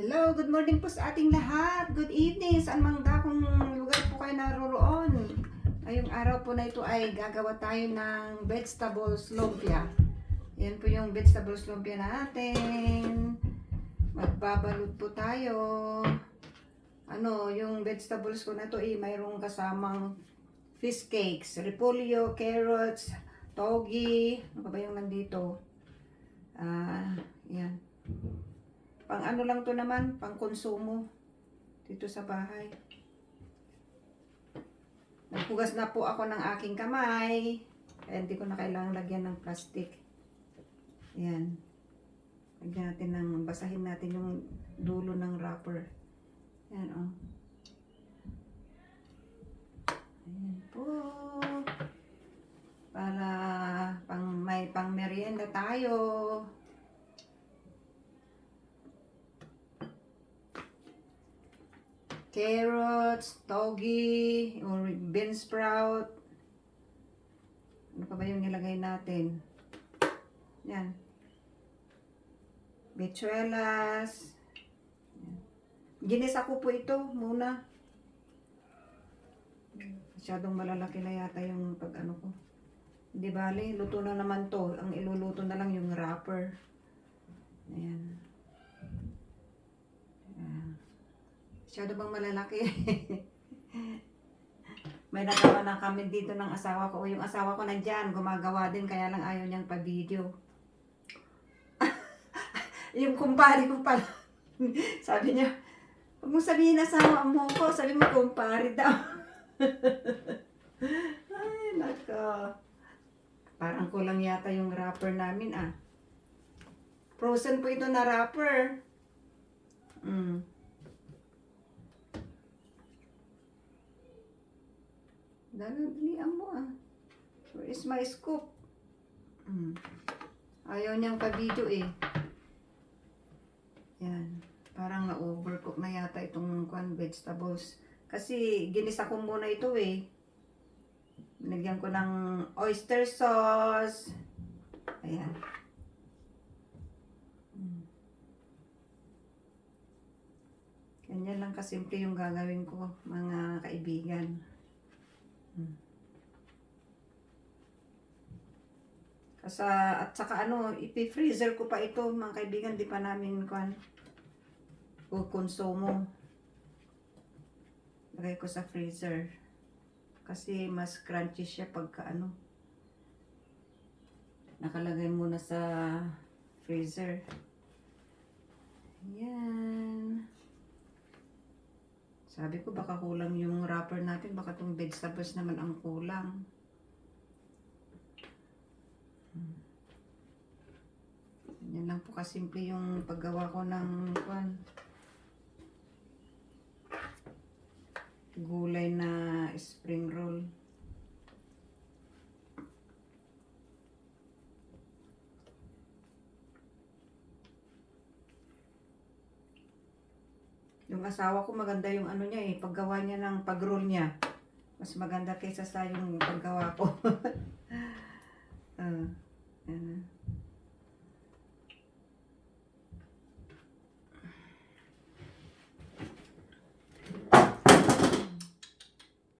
Hello, good morning po sa ating lahat. Good evening saan mang dakong lugar po kayo naroroon. Ngayong araw po na ito ay gagawa tayo ng vegetables lumpia. Yan po yung vegetables lumpia natin. Magbabalot po tayo. Yung vegetables ko na ito ay mayroong kasamang fish cakes, repolyo, carrots, togi. Ano pa ba yung nandito? Yan. Pang ano lang to naman, pang konsumo dito sa bahay. Naghugas na po ako ng aking kamay. Kaya hindi ko na kailangang lagyan ng plastic. Ayan. Lagyan natin ng, basahin natin yung dulo ng wrapper. Ayan o. Ayan po. Para may pang merienda tayo. Carrots, togi, or bean sprout. Ano pa ba yung nilagay natin? Yan. Bechuelas. Ginisa ko po ito muna. Masyadong malalaki na yata yung pag-ano ko. Di bali, luto na naman to. Ang iluluto na lang yung wrapper. Ayan. Masyado bang malalaki? May nagawa na kami dito ng asawa ko. O yung asawa ko nandyan, gumagawa din, kaya lang ayaw niyang pa-video. Yung kumpare ko pala, sabi niya, huwag mo sabihin asawa mo ko, sabi mo kumpare daw. Ay, naka. Parang kulang yata yung wrapper namin Frozen po ito na wrapper. Dalian mo Where is my scoop? Ayaw niyang pa-video Yan. Parang na-overcook na yata itong vegetables. Kasi ginisa ko muna ito Binagyan ko ng oyster sauce. Ayan. Ganyan lang kasimple yung gagawin ko, mga kaibigan. At saka ipi-freezer ko pa ito, mga kaibigan, di pa namin konsumo. Lagay ko sa freezer. Kasi mas crunchy siya pagka nakalagay muna sa freezer. Yan. Sabi ko baka kulang yung wrapper natin, baka itong vegetables naman ang kulang. Yan lang po kasimple yung paggawa ko ng gulay na spring roll. Yung asawa ko maganda yung niya paggawa niya ng pag-roll niya. Mas maganda kaysa sa yung paggawa ko.